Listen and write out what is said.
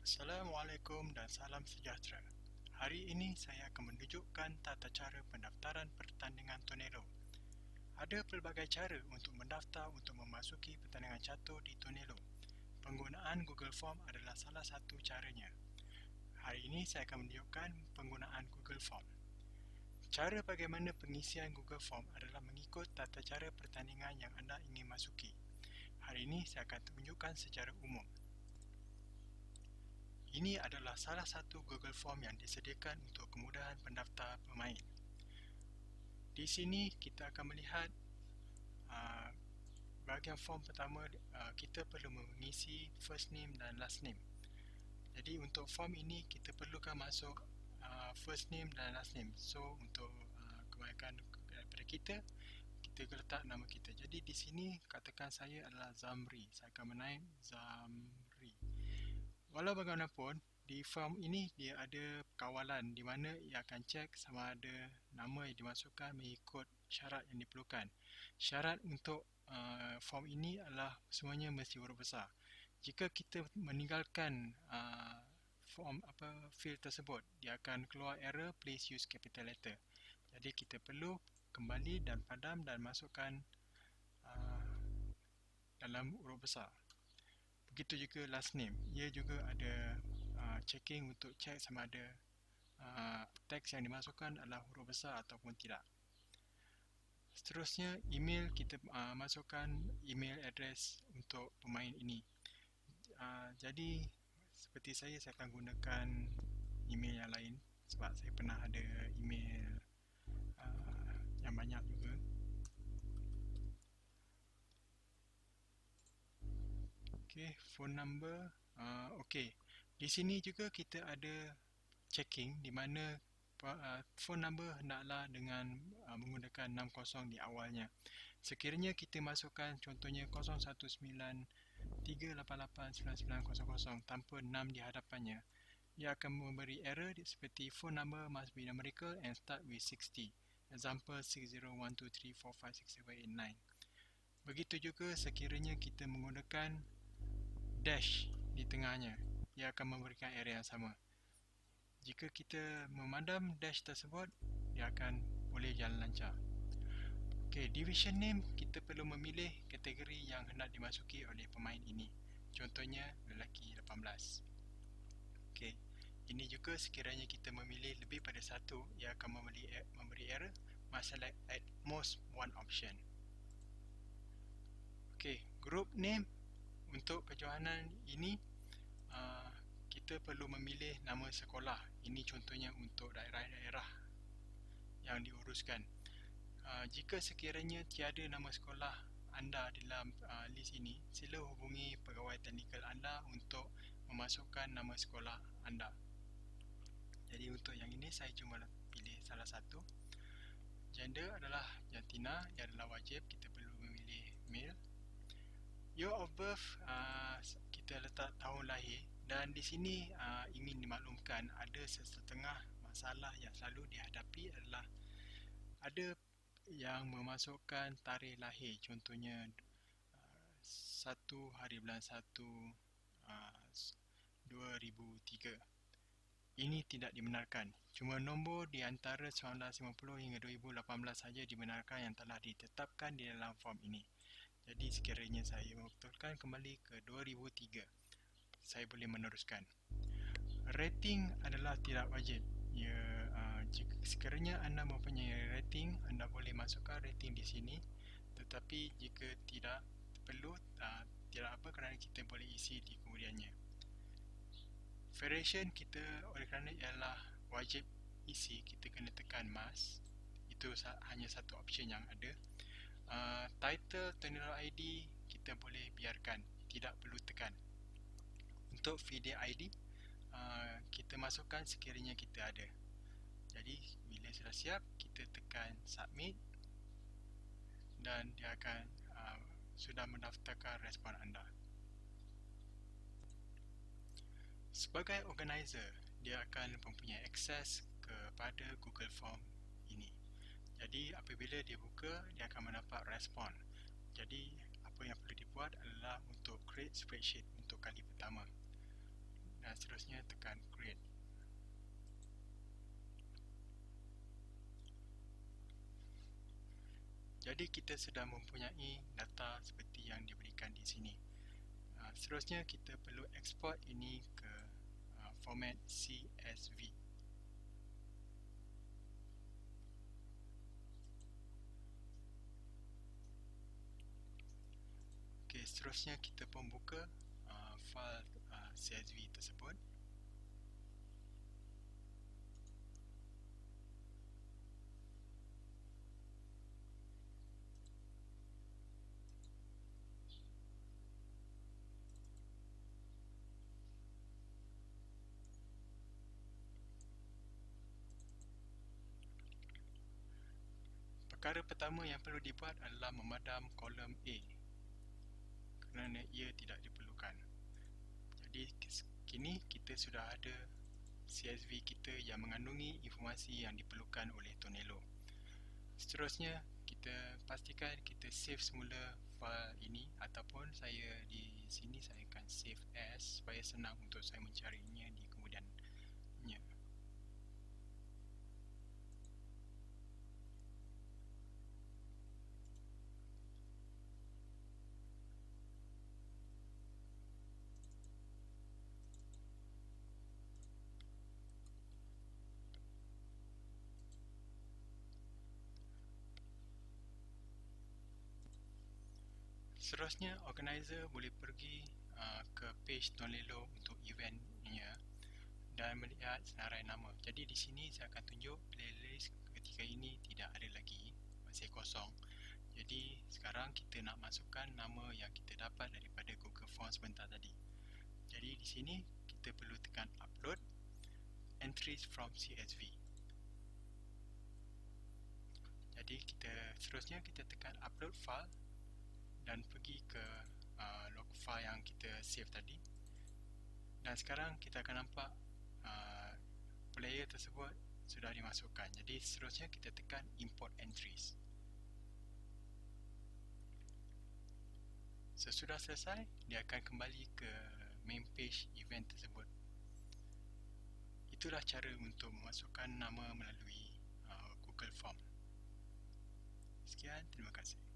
Assalamualaikum dan salam sejahtera. Hari ini saya akan menunjukkan tata cara pendaftaran pertandingan Tornado. Ada pelbagai cara untuk mendaftar untuk memasuki pertandingan catur di Tornado. Penggunaan Google Form adalah salah satu caranya. Hari ini saya akan menunjukkan penggunaan Google Form. Cara bagaimana pengisian Google Form adalah mengikut tata cara pertandingan yang anda ingin masuki. Hari ini saya akan tunjukkan secara umum. Ini adalah salah satu Google Form yang disediakan untuk kemudahan pendaftar pemain. Di sini kita akan melihat bahagian form pertama, kita perlu mengisi first name dan last name. Jadi untuk form ini kita perlukan masuk first name dan last name. So untuk kebanyakan daripada kita letak nama kita. Jadi di sini katakan saya adalah Zamri. Saya akan menaip Zamri. Walau bagaimanapun, di form ini dia ada kawalan di mana ia akan cek sama ada nama yang dimasukkan mengikut syarat yang diperlukan. Syarat untuk form ini adalah semuanya mesti huruf besar. Jika kita meninggalkan field tersebut, dia akan keluar error please use capital letter. Jadi kita perlu kembali dan padam dan masukkan dalam huruf besar. Begitu juga last name, ia juga ada checking untuk check sama ada teks yang dimasukkan adalah huruf besar ataupun tidak. Seterusnya, email kita masukkan email address untuk pemain ini. Jadi seperti saya akan gunakan email yang lain sebab saya pernah ada email yang banyak juga. Okay, phone number. Okay, di sini juga kita ada checking di mana phone number hendaklah dengan menggunakan 60 di awalnya. Sekiranya kita masukkan contohnya 0193889900 tanpa 6 di hadapannya, ia akan memberi error seperti phone number must be numerical and start with 60. Example 601234567889. Begitu juga sekiranya kita menggunakan dash di tengahnya, ia akan memberikan error yang sama. Jika kita memadam dash tersebut, dia akan boleh jalan lancar. Okay, division name, kita perlu memilih kategori yang hendak dimasuki oleh pemain ini. Contohnya lelaki 18. Okay, ini juga sekiranya kita memilih lebih pada satu, ia akan memberi error. Must select at most one option. Okay, group name. Untuk kejohanan ini, kita perlu memilih nama sekolah. Ini contohnya untuk daerah-daerah yang diuruskan. Jika sekiranya tiada nama sekolah anda dalam list ini, sila hubungi pegawai teknikal anda untuk memasukkan nama sekolah anda. Jadi untuk yang ini saya cuma pilih salah satu. Gender adalah jantina, ia adalah wajib, kita perlu memilih male. Year of birth, kita letak tahun lahir, dan di sini ingin dimaklumkan ada setengah masalah yang selalu dihadapi adalah ada yang memasukkan tarikh lahir, contohnya 1 hari bulan 1 2003. Ini tidak dibenarkan. Cuma nombor di antara 1950 hingga 2018 saja dibenarkan yang telah ditetapkan di dalam form ini. Jadi sekiranya saya membetulkan kembali ke 2003, saya boleh meneruskan. Rating adalah tidak wajib. Jika sekiranya anda mempunyai rating, anda boleh masukkan rating di sini. Tetapi jika tidak perlu, tidak apa kerana kita boleh isi di kemudiannya. Variation kita oleh kerana ialah wajib isi, kita kena tekan must. Itu hanya satu option yang ada. Title Tornado ID kita boleh biarkan, tidak perlu tekan. Untuk FIDE ID, kita masukkan sekiranya kita ada. Jadi bila sudah siap, kita tekan submit dan dia akan sudah mendaftarkan respon anda. Sebagai organizer, dia akan mempunyai akses kepada Google Form ini. Jadi apabila dia buka, dia akan mendapat respon. Jadi apa yang perlu dibuat adalah untuk create spreadsheet untuk kali pertama. Dan seterusnya seterusnya tekan create. Jadi kita sudah mempunyai data seperti yang diberikan di sini. Seterusnya kita perlu export ini ke format CSV. Okey, seterusnya kita pun buka file CSV tersebut. Perkara pertama yang perlu dibuat adalah memadam kolom A kerana ia tidak diperlukan. Jadi kini kita sudah ada CSV kita yang mengandungi informasi yang diperlukan oleh Tonelo. Seterusnya kita pastikan kita save semula file ini, ataupun saya di sini saya akan save as supaya senang untuk saya mencarinya di kemudiannya. Seterusnya, organizer boleh pergi ke page Tonelo untuk eventnya dan melihat senarai nama. Jadi di sini saya akan tunjuk playlist ketika ini tidak ada lagi, masih kosong. Jadi sekarang kita nak masukkan nama yang kita dapat daripada Google Forms sebentar tadi. Jadi di sini kita perlu tekan upload entries from CSV. Jadi seterusnya kita tekan upload file dan pergi ke log file yang kita save tadi. Dan sekarang kita akan nampak player tersebut sudah dimasukkan. Jadi seterusnya kita tekan import entries. Sesudah selesai, dia akan kembali ke main page event tersebut. Itulah cara untuk memasukkan nama melalui Google Form. Sekian, terima kasih.